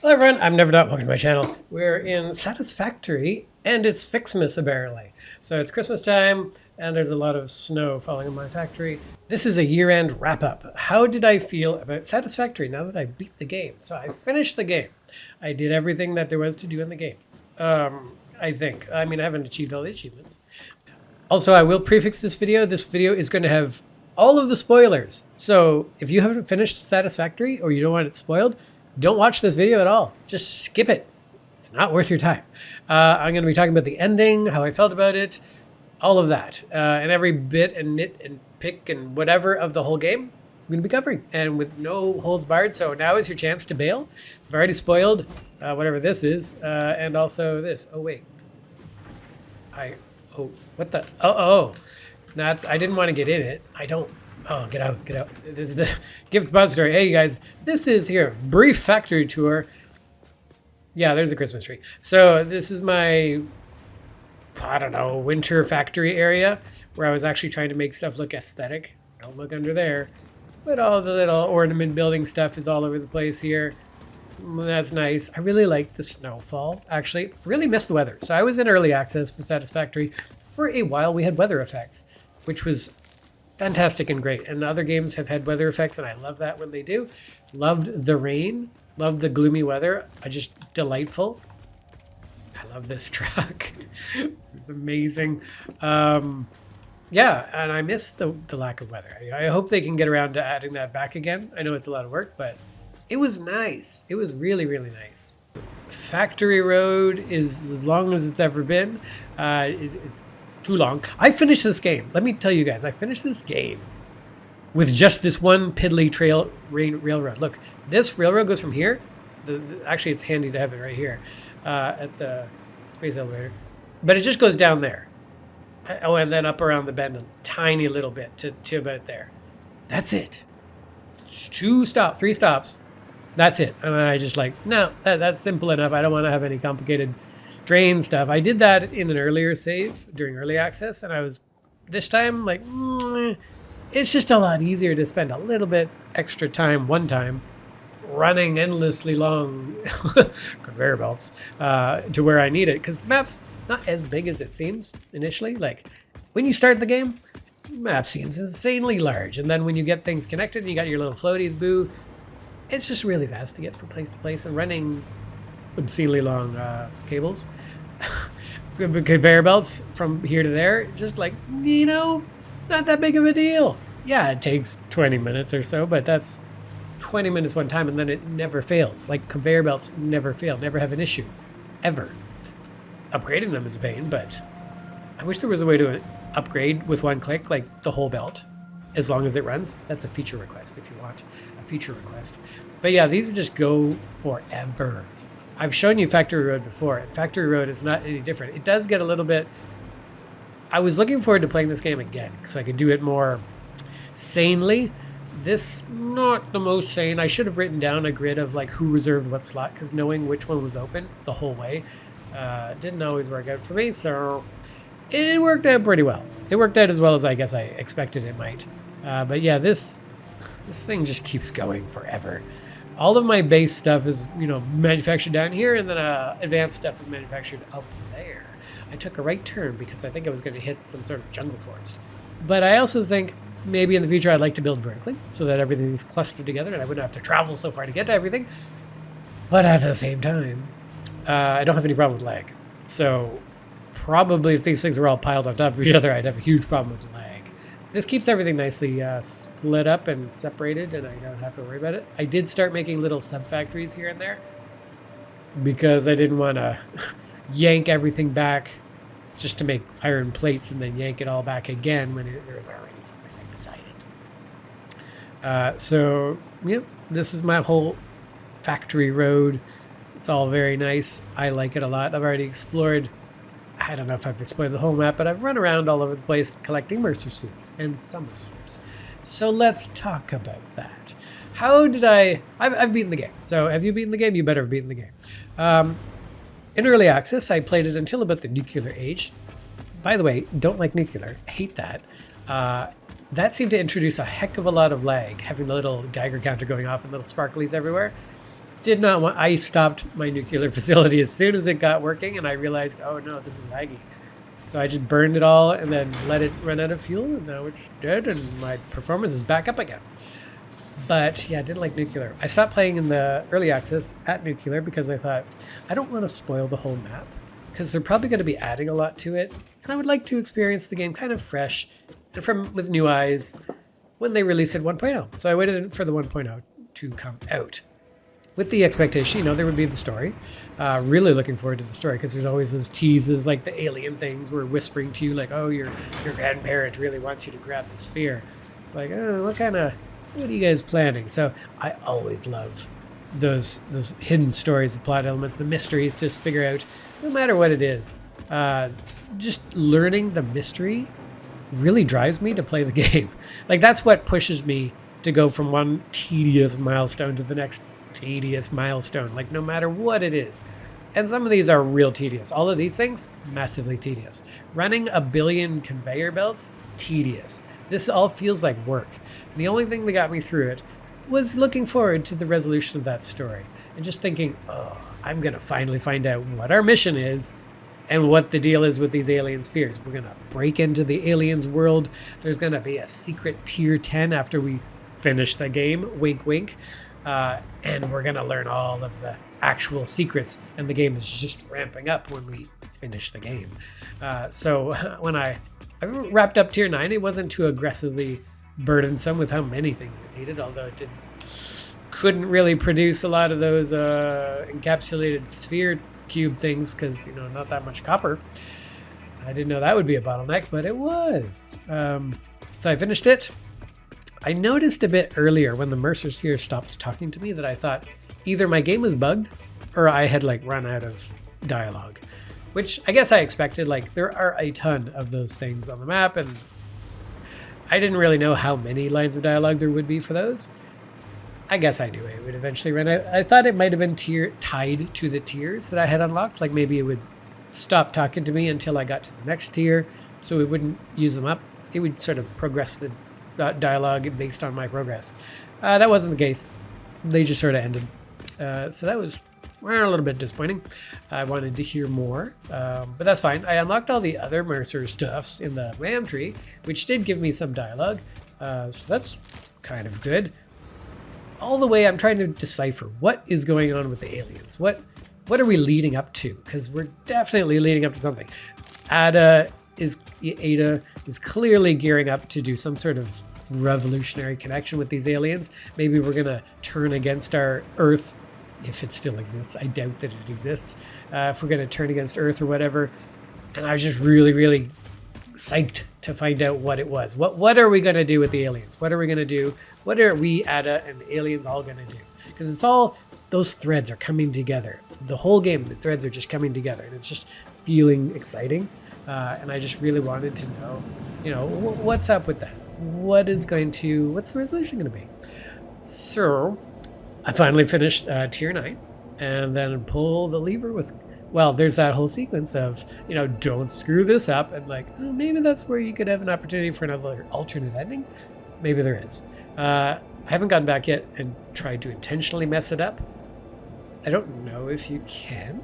Hello everyone, I'm Never Dot. Welcome to my channel. We're in Satisfactory, and it's Fixmas apparently. So it's Christmas time, and there's a lot of snow falling in my factory. This is a year-end wrap-up. How did I feel about Satisfactory now that I beat the game? So I finished the game. I did everything that there was to do in the game. I think. I mean, I haven't achieved all the achievements. Also, I will prefix this video. This video is going to have all of the spoilers. So if you haven't finished Satisfactory or you don't want it spoiled, don't watch this video at all. Just skip it. It's not worth your time. I'm going to be talking about the ending, how I felt about it, all of that. And every bit and nit and pick and whatever of the whole game, I'm going to be covering. And with no holds barred. So now is your chance to bail. I've already spoiled whatever this is. And also this. Oh, wait. Oh, what the? Oh. I didn't want to get in it. I don't. Oh, get out. This is the gift depository. Hey, you guys, this is here. Brief factory tour. Yeah, there's a Christmas tree. So this is my, I don't know, winter factory area where I was actually trying to make stuff look aesthetic. Don't look under there. But all the little ornament building stuff is all over the place here. That's nice. I really like the snowfall. Actually, really missed the weather. So I was in early access for Satisfactory. For a while, we had weather effects, which was fantastic and great. And other games have had weather effects, and I love that when they do. Loved the rain. Loved the gloomy weather. Just delightful. I love this truck. This is amazing. Yeah, and I miss the lack of weather. I hope they can get around to adding that back again. I know it's a lot of work, but it was nice. It was really, really nice. Factory Road is as long as it's ever been. It's too long. I finished this game. Let me tell you guys, I finished this game with just this one piddly railroad. Look, this railroad goes from here. Actually, it's handy to have it right here at the space elevator. But it just goes down there. Oh, and then up around the bend a tiny little bit to about there. That's it. 3 stops. That's it. And I just like, no, that's simple enough. I don't want to have any complicated drain stuff. I did that in an earlier save during early access, and I was this time like, it's just a lot easier to spend a little bit extra time one time running endlessly long conveyor belts to where I need it, because the map's not as big as it seems initially. Like when you start the game, the map seems insanely large, and then when you get things connected and you got your little floaties boo, it's just really fast to get from place to place, and running obscenely long cables, conveyor belts from here to there, just like, not that big of a deal. Yeah, it takes 20 minutes or so, but that's 20 minutes one time, and then it never fails. Like conveyor belts never fail, never have an issue, ever. Upgrading them is a pain, but I wish there was a way to upgrade with one click, like the whole belt, as long as it runs. That's a feature request if you want a feature request. But yeah, these just go forever. I've shown you Factory Road before, and Factory Road is not any different. It does get a little bit... I was looking forward to playing this game again, so I could do it more sanely. This, not the most sane. I should have written down a grid of like who reserved what slot, because knowing which one was open the whole way didn't always work out for me, so it worked out pretty well. It worked out as well as I guess I expected it might. But yeah, this thing just keeps going forever. All of my base stuff is, manufactured down here, and then advanced stuff is manufactured up there. I took a right turn because I think I was going to hit some sort of jungle forest. But I also think maybe in the future I'd like to build vertically so that everything's clustered together and I wouldn't have to travel so far to get to everything. But at the same time, I don't have any problem with lag. So probably if these things were all piled on top of each other, I'd have a huge problem with lag. This keeps everything nicely split up and separated, and I don't have to worry about it. I did start making little sub-factories here and there because I didn't want to yank everything back just to make iron plates and then yank it all back again when there's already something right beside it. So, yep, this is my whole factory road. It's all very nice. I like it a lot. I've already explored... I don't know if I've explored the whole map, but I've run around all over the place collecting Mercer Sweeps and Summer Sweeps. So let's talk about that. How did I've beaten the game. So have you beaten the game? You better have beaten the game. In early access, I played it until about the nuclear age. By the way, don't like nuclear. I hate that. That seemed to introduce a heck of a lot of lag, having the little Geiger counter going off and little sparklies everywhere. did not want. I stopped my nuclear facility as soon as it got working, and I realized, oh no, this is laggy. So I just burned it all and then let it run out of fuel, and now it's dead, and my performance is back up again. But yeah, I didn't like nuclear. I stopped playing in the early access at nuclear because I thought I don't want to spoil the whole map because they're probably going to be adding a lot to it, and I would like to experience the game kind of fresh and from with new eyes when they release it 1.0. So I waited for the 1.0 to come out with the expectation, there would be the story. Really looking forward to the story because there's always those teases like the alien things were whispering to you like, oh, your grandparent really wants you to grab the sphere. It's like, oh, what are you guys planning? So I always love those hidden stories, the plot elements, the mysteries to figure out, no matter what it is. Just learning the mystery really drives me to play the game. Like that's what pushes me to go from one tedious milestone to the next tedious milestone, like no matter what it is. And some of these are real tedious. All of these things, massively tedious. Running a billion conveyor belts, tedious. This all feels like work. And the only thing that got me through it was looking forward to the resolution of that story and just thinking, oh, I'm going to finally find out what our mission is and what the deal is with these alien spheres. We're going to break into the aliens' world. There's going to be a secret tier 10 after we finish the game. Wink, wink. And we're going to learn all of the actual secrets, and the game is just ramping up when we finish the game. So when I wrapped up Tier 9, it wasn't too aggressively burdensome with how many things it needed, although it couldn't really produce a lot of those encapsulated sphere cube things because, not that much copper. I didn't know that would be a bottleneck, but it was. So I finished it. I noticed a bit earlier when the Mercer sphere stopped talking to me that I thought either my game was bugged or I had run out of dialogue, which I guess I expected. There are a ton of those things on the map, and I didn't really know how many lines of dialogue there would be for those. I guess I knew it would eventually run out. I thought it might have been tied to the tiers that I had unlocked. Maybe it would stop talking to me until I got to the next tier, so it wouldn't use them up. It would sort of progress the dialogue based on my progress. That wasn't the case. They just sort of ended. So that was a little bit disappointing. I wanted to hear more, but that's fine. I unlocked all the other Mercer stuffs in the RAM tree, which did give me some dialogue. So that's kind of good. All the way I'm trying to decipher what is going on with the aliens. What are we leading up to? Because we're definitely leading up to something. Ada is clearly gearing up to do some sort of revolutionary connection with these aliens. Maybe we're gonna turn against our Earth, if it still exists. I doubt that it exists. If we're gonna turn against Earth or whatever. And I was just really, really psyched to find out what it was. What are we gonna do with the aliens? What are we gonna do? What are we, Ada, and the aliens all gonna do? Because it's all, those threads are coming together. The whole game, the threads are just coming together, and it's just feeling exciting. And I just really wanted to know, what's up with that? What's the resolution going to be? So I finally finished Tier 9 and then pull the lever with, there's that whole sequence of, don't screw this up. And maybe that's where you could have an opportunity for another alternate ending. Maybe there is. I haven't gotten back yet and tried to intentionally mess it up. I don't know if you can.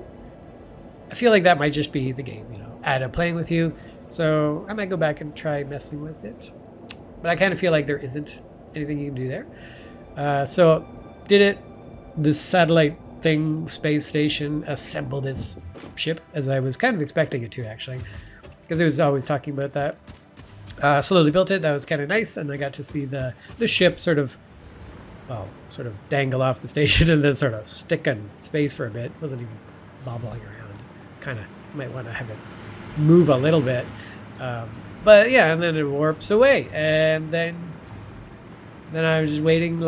I feel like that might just be the game, Ada playing with you. So I might go back and try messing with it. But I kind of feel like there isn't anything you can do there. So did it. The satellite thing, space station, assembled its ship, as I was kind of expecting it to, actually. Because it was always talking about that. Slowly built it. That was kind of nice. And I got to see the ship sort of dangle off the station and then sort of stick in space for a bit. It wasn't even bobbling around. Kind of might want to have it move a little bit. But yeah, and then it warps away. And then I was just waiting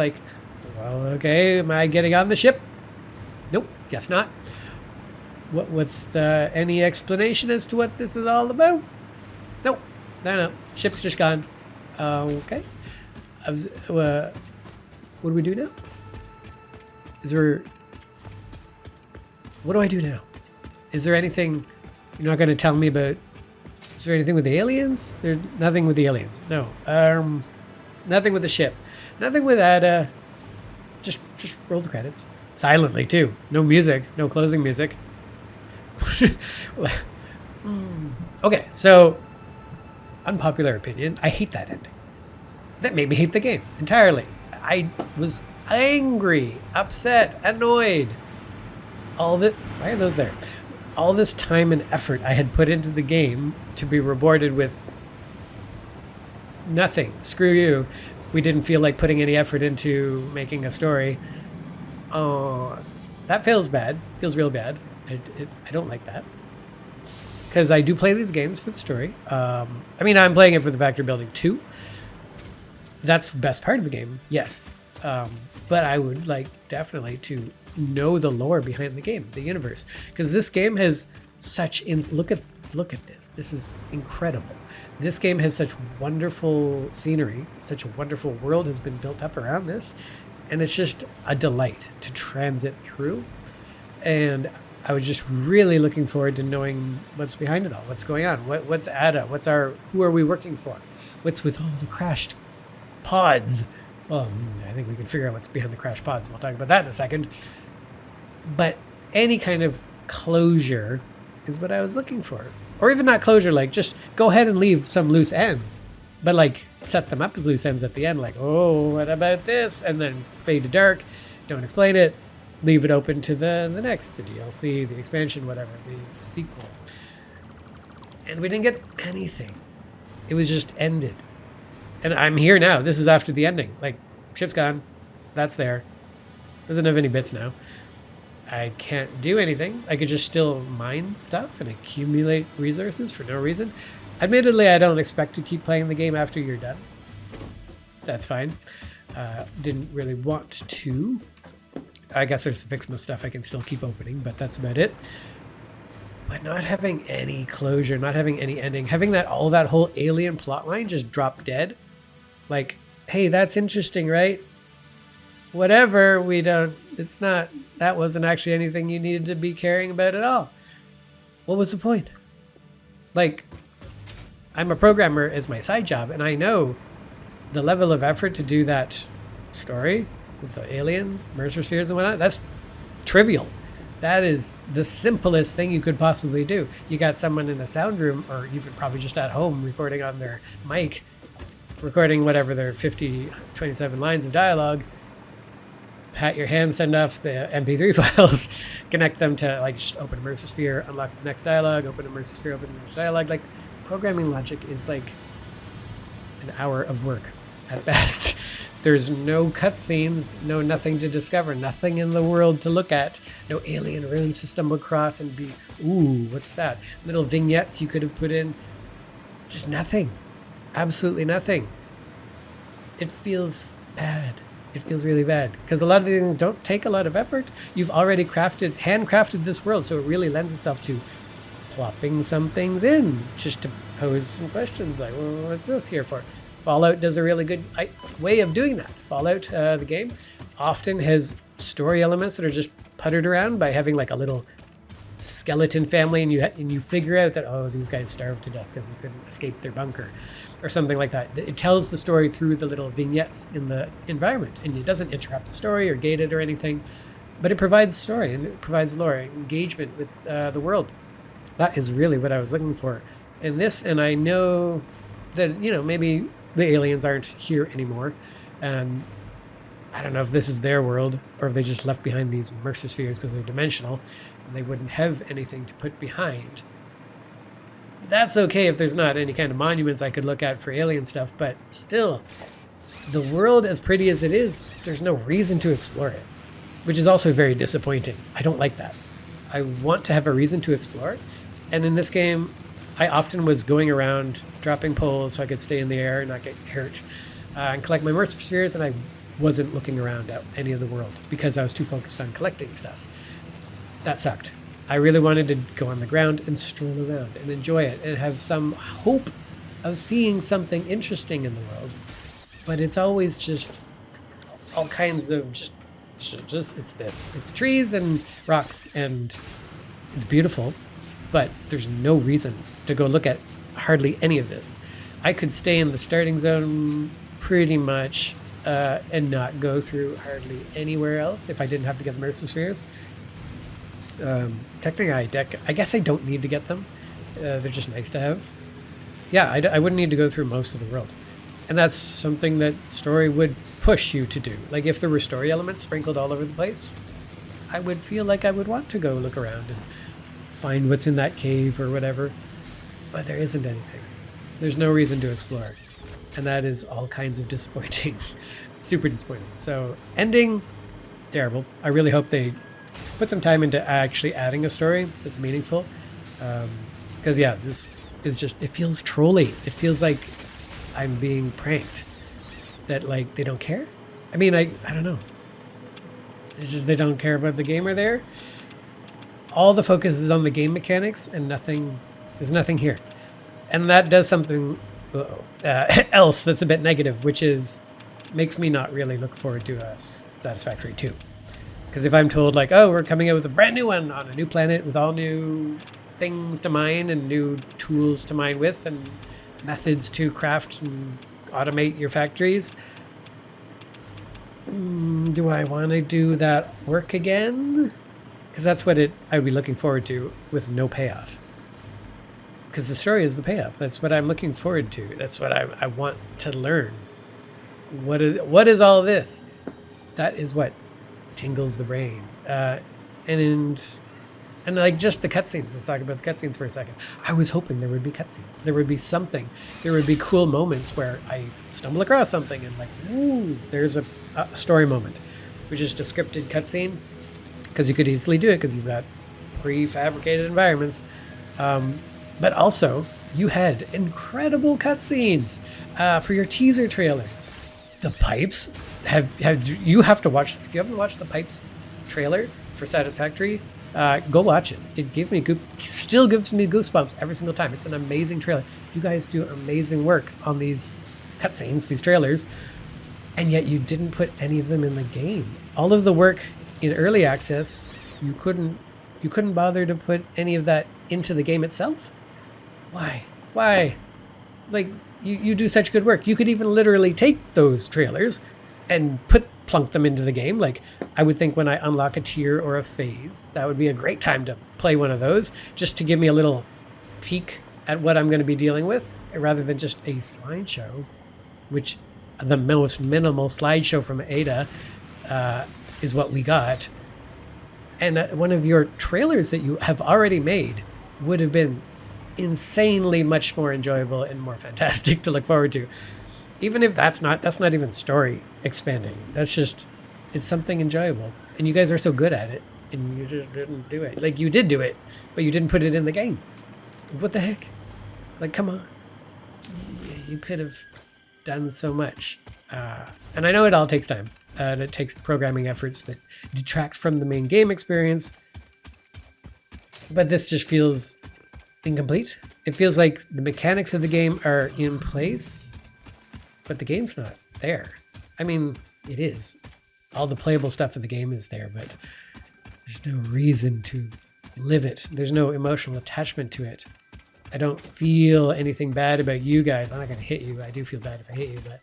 okay, am I getting on the ship? Nope, guess not. What's any explanation as to what this is all about? Nope, no. Ship's just gone. Okay. What do we do now? What do I do now? Is there anything you're not going to tell me about? Is there anything with the aliens? There's nothing with the aliens. No. Nothing with the ship. Nothing with Ada. Just roll the credits. Silently, too. No music, no closing music. Okay, so unpopular opinion. I hate that ending. That made me hate the game entirely. I was angry, upset, annoyed. Why are those there? All this time and effort I had put into the game to be rewarded with nothing. Screw you. We didn't feel like putting any effort into making a story. Oh, that feels bad. Feels real bad. I don't like that. Because I do play these games for the story. I mean, I'm playing it for the factory building too. That's the best part of the game, yes. But I would like definitely to know the lore behind the game, the universe. Because this game has such... Look at this. This is incredible. This game has such wonderful scenery. Such a wonderful world has been built up around this. And it's just a delight to transit through. And I was just really looking forward to knowing what's behind it all. What's going on? What's ADA? Who are we working for? What's with all the crashed pods? Well, I think we can figure out what's behind the crashed pods. We'll talk about that in a second. But any kind of closure is what I was looking for. Or even not closure, like just go ahead and leave some loose ends. But like set them up as loose ends at the end, like, oh, what about this? And then fade to dark, don't explain it, leave it open to the next, the DLC, the expansion, whatever, the sequel. And we didn't get anything. It was just ended. And I'm here now. This is after the ending. Like, ship's gone. That's there. Doesn't have any bits now. I can't do anything. I could just still mine stuff and accumulate resources for no reason. Admittedly, I don't expect to keep playing the game after you're done. That's fine. Didn't really want to. I guess there's some Fixmo stuff I can still keep opening, but that's about it. But not having any closure, not having any ending, having all that whole alien plotline just drop dead. Like, hey, that's interesting, right? Whatever, that wasn't actually anything you needed to be caring about at all. What was the point? Like, I'm a programmer as my side job, and I know the level of effort to do that story with the alien, Mercer spheres and whatnot, that's trivial. That is the simplest thing you could possibly do. You got someone in a sound room, or even probably just at home recording on their mic, recording whatever their 27 lines of dialogue, pat your hand, send off the MP3 files, connect them to, like, just open a Mercer sphere, unlock the next dialogue, open a Mercer sphere, open the next dialogue. Like, programming logic is like an hour of work at best. There's no cutscenes, no nothing to discover, nothing in the world to look at, no alien ruins to stumble across and be, ooh, what's that? Little vignettes you could have put in. Just nothing. Absolutely nothing. It feels bad. It feels really bad because a lot of these things don't take a lot of effort. You've already handcrafted this world, so it really lends itself to plopping some things in just to pose some questions like, well, what's this here for? Fallout does a really good way of doing that. Fallout, the game, often has story elements that are just puttered around by having like a little skeleton family, and you figure out that, oh, these guys starved to death because they couldn't escape their bunker or something like that. It tells the story through the little vignettes in the environment, and it doesn't interrupt the story or gate it or anything, but it provides story and it provides lore, engagement with the world. That is really what I was looking for in this, and I know that, maybe the aliens aren't here anymore, and I don't know if this is their world or if they just left behind these Mercer spheres because they're dimensional and they wouldn't have anything to put behind. That's okay if there's not any kind of monuments I could look at for alien stuff, but still, the world, as pretty as it is, there's no reason to explore it, which is also very disappointing. I don't like that. I want to have a reason to explore it, and in this game, I often was going around dropping poles so I could stay in the air and not get hurt, and collect my Mercer spheres, and I wasn't looking around at any of the world because I was too focused on collecting stuff. That sucked. I really wanted to go on the ground and stroll around and enjoy it and have some hope of seeing something interesting in the world. But it's always just all kinds of just it's this. It's trees and rocks, and it's beautiful, but there's no reason to go look at hardly any of this. I could stay in the starting zone pretty much and not go through hardly anywhere else if I didn't have to get the Mercy Spheres. Technically, I guess I don't need to get them. They're just nice to have. Yeah, I wouldn't need to go through most of the world. And that's something that story would push you to do. Like if there were story elements sprinkled all over the place, I would feel like I would want to go look around and find what's in that cave or whatever. But there isn't anything. There's no reason to explore. And that is all kinds of disappointing. Super disappointing. So ending, terrible. I really hope they put some time into actually adding a story that's meaningful. Because yeah, this is just, it feels trolly. It feels like I'm being pranked. That like they don't care. I mean, I don't know. It's just they don't care about the gamer there. All the focus is on the game mechanics and there's nothing here. And that does something else that's a bit negative, which is makes me not really look forward to a Satisfactory 2. Because if I'm told like, oh, we're coming out with a brand new one on a new planet with all new things to mine and new tools to mine with and methods to craft and automate your factories, do I want to do that work again? Because that's what I would be looking forward to with no payoff. Because the story is the payoff. That's what I'm looking forward to. That's what I want to learn. What is all this? That is what tingles the brain. And like just the cutscenes. Let's talk about the cutscenes for a second. I was hoping there would be cutscenes. There would be something. There would be cool moments where I stumble across something and like, ooh, there's a story moment, which is just a scripted cutscene. Because you could easily do it because you've got prefabricated environments. But also, you had incredible cutscenes for your teaser trailers. The pipes you have to watch. If you haven't watched the pipes trailer for Satisfactory, go watch it. It still gives me goosebumps every single time. It's an amazing trailer. You guys do amazing work on these cutscenes, these trailers, and yet you didn't put any of them in the game. All of the work in early access, you couldn't bother to put any of that into the game itself. Why? Like you do such good work. You could even literally take those trailers and plunk them into the game. Like I would think when I unlock a tier or a phase, that would be a great time to play one of those just to give me a little peek at what I'm going to be dealing with rather than just a slideshow, which the most minimal slideshow from Ada is what we got. And one of your trailers that you have already made would have been insanely much more enjoyable and more fantastic to look forward to. Even if that's not even story expanding. That's just, it's something enjoyable. And you guys are so good at it, and you just didn't do it. Like, you did do it, but you didn't put it in the game. What the heck? Like, come on. You could have done so much. And I know it all takes time. And it takes programming efforts that detract from the main game experience. But this just feels incomplete. It feels like the mechanics of the game are in place, but the game's not there. I mean, it is. All the playable stuff of the game is there, but there's no reason to live it. There's no emotional attachment to it. I don't feel anything bad about you guys. I'm not going to hit you. I do feel bad if I hit you, but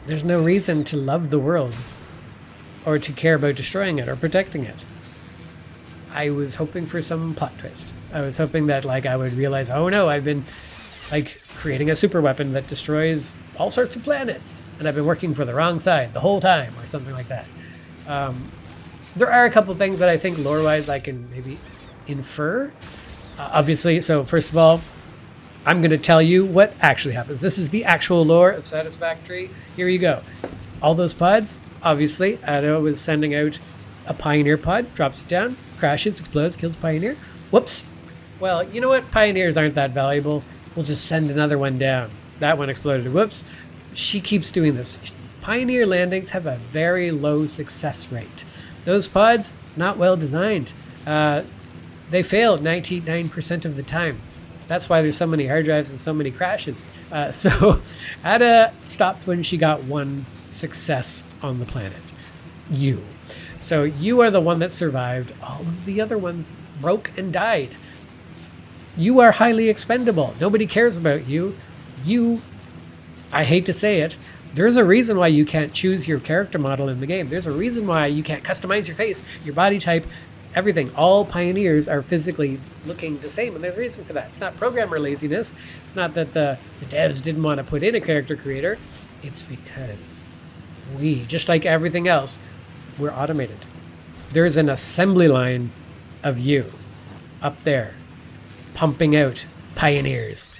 there's no reason to love the world or to care about destroying it or protecting it. I was hoping for some plot twist. I was hoping that like I would realize, oh no, I've been like creating a super weapon that destroys all sorts of planets, and I've been working for the wrong side the whole time, or something like that. There are a couple things that I think lore-wise I can maybe infer. Obviously, so first of all, I'm going to tell you what actually happens. This is the actual lore of Satisfactory. Here you go. All those pods, obviously, Ada was sending out a Pioneer pod, drops it down, crashes, explodes, kills Pioneer. Whoops. Well, you know what? Pioneers aren't that valuable. We'll just send another one down. That one exploded. Whoops. She keeps doing this. Pioneer landings have a very low success rate. Those pods, not well designed. They fail 99% of the time. That's why there's so many hard drives and so many crashes. So Ada stopped when she got one success on the planet. You. So you are the one that survived. All of the other ones broke and died. You are highly expendable. Nobody cares about you. You, I hate to say it, There's a reason why you can't choose your character model in the game. There's a reason why you can't customize your face, your body type, everything. All Pioneers are physically looking the same, and there's a reason for that. It's not programmer laziness. It's not that the devs didn't want to put in a character creator. It's because we, just like everything else, we're automated. There's an assembly line of you up there pumping out Pioneers.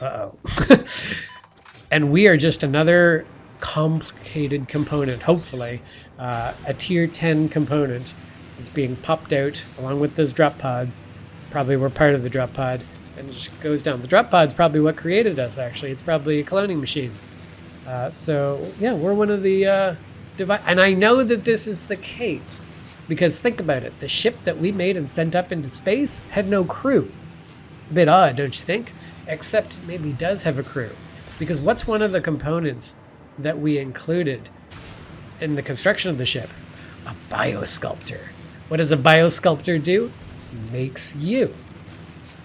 Uh-oh. And we are just another complicated component, hopefully, a tier 10 component that's being popped out along with those drop pods. Probably we're part of the drop pod, and it just goes down. The drop pod's probably what created us, actually. It's probably a cloning machine. So, yeah, we're one of the and I know that this is the case, because think about it. The ship that we made and sent up into space had no crew. A bit odd, don't you think? Except it maybe does have a crew. Because what's one of the components that we included in the construction of the ship? A biosculptor. What does a biosculptor do? It makes you.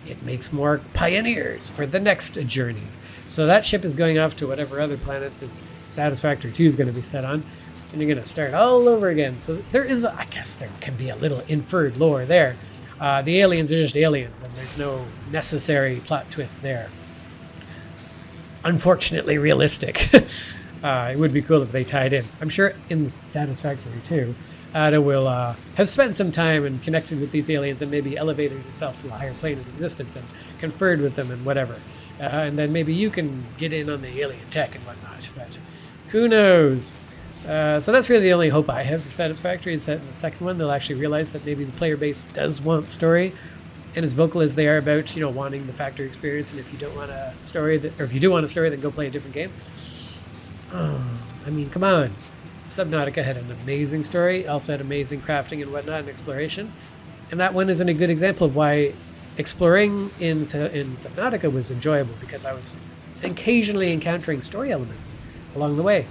It makes more Pioneers for the next journey. So that ship is going off to whatever other planet that Satisfactory 2 is going to be set on. And you're going to start all over again. So there is, I guess there can be a little inferred lore there. The aliens are just aliens, and there's no necessary plot twist there. Unfortunately realistic. It would be cool if they tied in. I'm sure in Satisfactory 2, Ada will have spent some time and connected with these aliens and maybe elevated herself to a higher plane of existence and conferred with them and whatever. And then maybe you can get in on the alien tech and whatnot. But who knows? So that's really the only hope I have for Satisfactory, is that in the second one they'll actually realize that maybe the player base does want story. And as vocal as they are about, wanting the factory experience, and if you don't want a story, or if you do want a story, then go play a different game. I mean, come on. Subnautica had an amazing story, it also had amazing crafting and whatnot and exploration. And that one isn't a good example of why exploring in Subnautica was enjoyable, because I was occasionally encountering story elements along the way.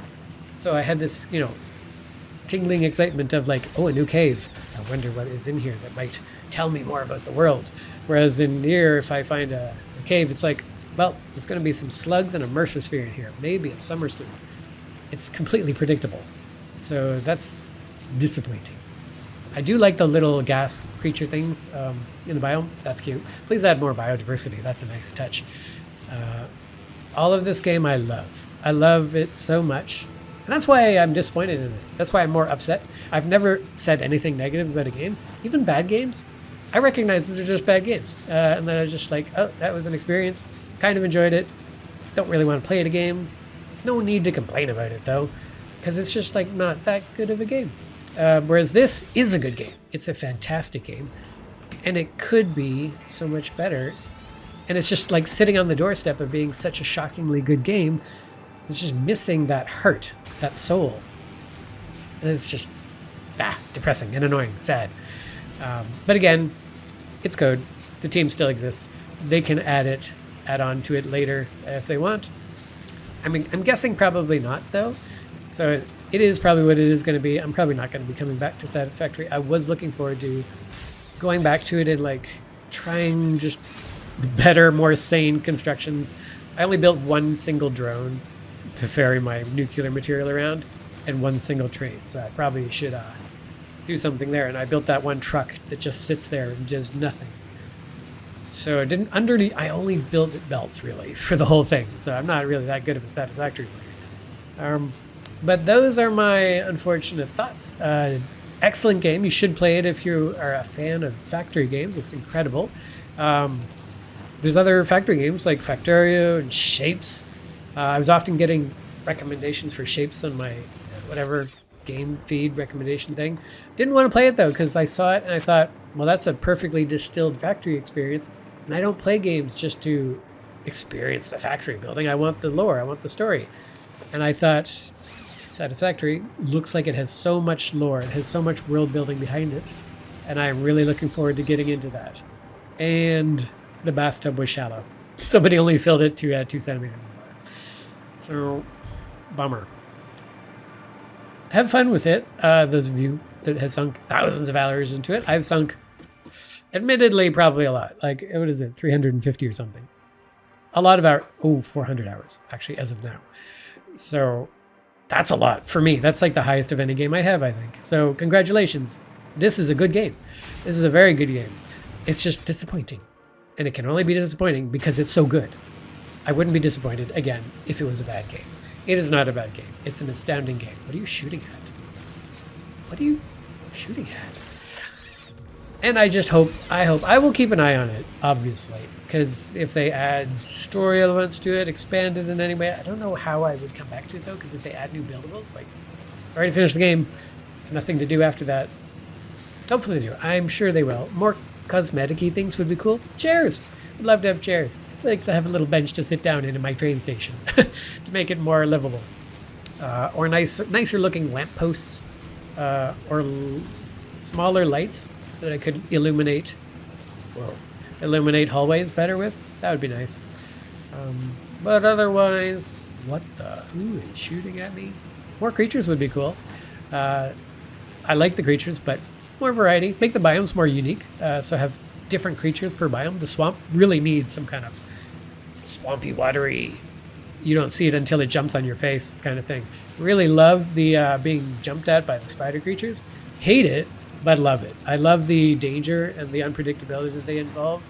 So I had this, tingling excitement of like, oh, a new cave. I wonder what is in here that might tell me more about the world. Whereas in here, if I find a cave, it's like, well, there's going to be some slugs and a mercer sphere in here. Maybe a summer sleep. It's completely predictable. So that's disappointing. I do like the little gas creature things in the biome. That's cute. Please add more biodiversity. That's a nice touch. All of this game I love. I love it so much. And that's why I'm disappointed in it. That's why I'm more upset. I've never said anything negative about a game. Even bad games. I recognize that they're just bad games. And then I was just like, oh, that was an experience. Kind of enjoyed it. Don't really want to play it a game. No need to complain about it, though. Because it's just, like, not that good of a game. Whereas this is a good game. It's a fantastic game. And it could be so much better. And it's just, like, sitting on the doorstep of being such a shockingly good game. It's just missing that heart, that soul. And it's just, depressing and annoying, sad. But again, it's code. The team still exists. They can add on to it later if they want. I mean, I'm guessing probably not, though. So it is probably what it is going to be. I'm probably not going to be coming back to Satisfactory. I was looking forward to going back to it and, like, trying just better, more sane constructions. I only built one single drone to ferry my nuclear material around, and one single train. So I probably should do something there. And I built that one truck that just sits there and does nothing. So I only built belts, really, for the whole thing. So I'm not really that good of a Satisfactory player. But those are my unfortunate thoughts. Excellent game. You should play it if you are a fan of factory games. It's incredible. There's other factory games like Factorio and Shapes. I was often getting recommendations for Shapes on my whatever game feed recommendation thing. Didn't want to play it, though, because I saw it and I thought, well, that's a perfectly distilled factory experience. And I don't play games just to experience the factory building. I want the lore. I want the story. And I thought Satisfactory looks like it has so much lore. It has so much world building behind it. And I'm really looking forward to getting into that. And the bathtub was shallow. Somebody only filled it to 2 centimeters of water. So, bummer. Have fun with it. Those of you that have sunk thousands of hours into it. I've sunk, admittedly, probably a lot. Like, what is it, 350 or something? A lot of hours. 400 hours, actually, as of now. So that's a lot for me. That's like the highest of any game I have, I think. So congratulations. This is a good game. This is a very good game. It's just disappointing. And it can only be disappointing because it's so good. I wouldn't be disappointed, again, if it was a bad game. It is not a bad game. It's an astounding game. What are you shooting at? What are you shooting at? And I will keep an eye on it, obviously. Because if they add story elements to it, expand it in any way, I don't know how I would come back to it, though, because if they add new buildables, like, I've already finished the game, there's nothing to do after that. Hopefully they do. I'm sure they will. More cosmetic-y things would be cool. Chairs! I'd love to have chairs. I'd like to have a little bench to sit down in my train station to make it more livable. Or nicer looking lampposts, or smaller lights that I could illuminate hallways better with. That would be nice. But otherwise, what the? Who is shooting at me? More creatures would be cool. I like the creatures, but more variety. Make the biomes more unique. So have different creatures per biome. The swamp really needs some kind of swampy, watery, you don't see it until it jumps on your face kind of thing. Really love the being jumped at by the spider creatures. Hate it, but love it. I love the danger and the unpredictability that they involve.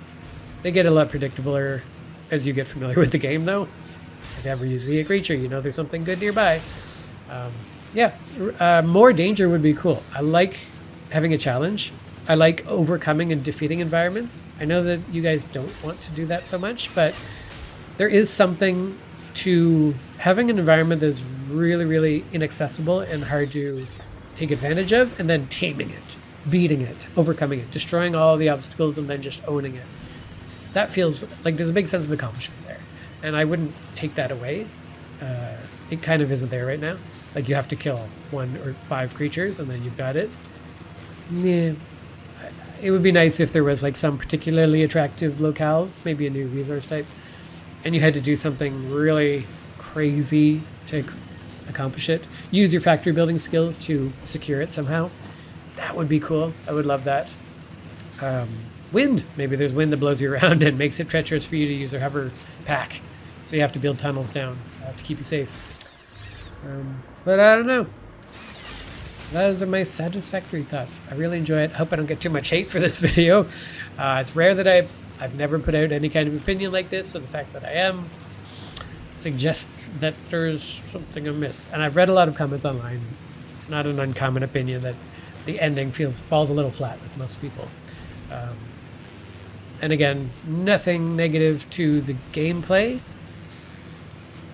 They get a lot predictabler as you get familiar with the game, though. If ever you see a creature, you know there's something good nearby. More danger would be cool. I like having a challenge. I like overcoming and defeating environments. I know that you guys don't want to do that so much, but there is something to having an environment that's really, really inaccessible and hard to take advantage of, and then taming it, beating it, overcoming it, destroying all the obstacles, and then just owning it. That feels like there's a big sense of accomplishment there. And I wouldn't take that away. It kind of isn't there right now. Like you have to kill 1 or 5 creatures and then you've got it. Yeah. It would be nice if there was like some particularly attractive locales, maybe a new resource type, and you had to do something really crazy to accomplish it. Use your factory building skills to secure it somehow. That would be cool. I would love that. Wind. Maybe there's wind that blows you around and makes it treacherous for you to use a hover pack. So you have to build tunnels down to keep you safe. But I don't know. Those are my Satisfactory thoughts. I really enjoy it. I hope I don't get too much hate for this video. It's rare that I've never put out any kind of opinion like this, so the fact that I am suggests that there's something amiss. And I've read a lot of comments online. It's not an uncommon opinion that the ending falls a little flat with most people. And again, nothing negative to the gameplay,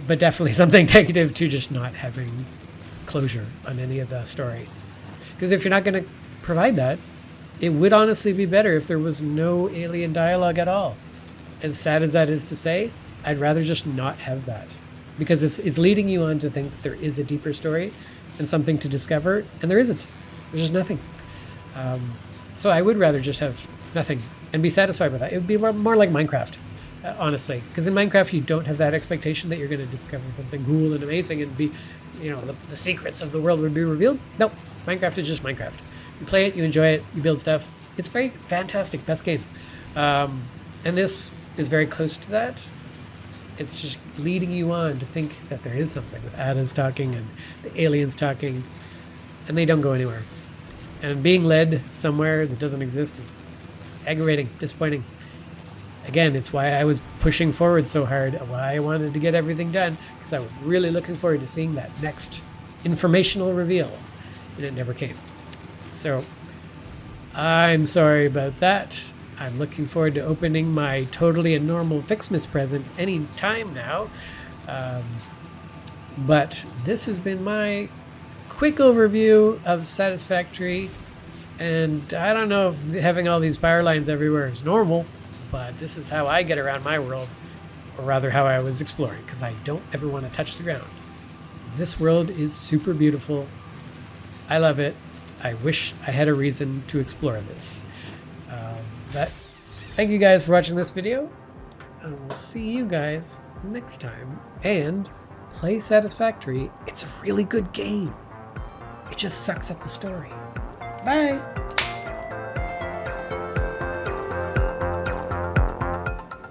but definitely something negative to just not having closure on any of the story. Because if you're not going to provide that, it would honestly be better if there was no alien dialogue at all. As sad as that is to say, I'd rather just not have that. Because it's leading you on to think that there is a deeper story and something to discover, and there isn't. There's just nothing. So I would rather just have nothing and be satisfied with that. It would be more like Minecraft, honestly. Because in Minecraft, you don't have that expectation that you're going to discover something cool and amazing and be, the secrets of the world would be revealed. Nope. Minecraft is just Minecraft. You play it, you enjoy it, you build stuff. It's very fantastic. Best game. And this is very close to that. It's just leading you on to think that there is something with Ada's talking and the aliens talking, and they don't go anywhere. And being led somewhere that doesn't exist is aggravating, disappointing. Again, it's why I was pushing forward so hard, why I wanted to get everything done, because I was really looking forward to seeing that next informational reveal, and it never came. So, I'm sorry about that. I'm looking forward to opening my totally a normal Fixmas present any time now. But this has been my quick overview of Satisfactory. And I don't know if having all these power lines everywhere is normal, but this is how I get around my world, or rather how I was exploring, because I don't ever want to touch the ground. This world is super beautiful. I love it. I wish I had a reason to explore this. But thank you guys for watching this video, and we'll see you guys next time. And play Satisfactory. It's a really good game. It just sucks at the story. Bye!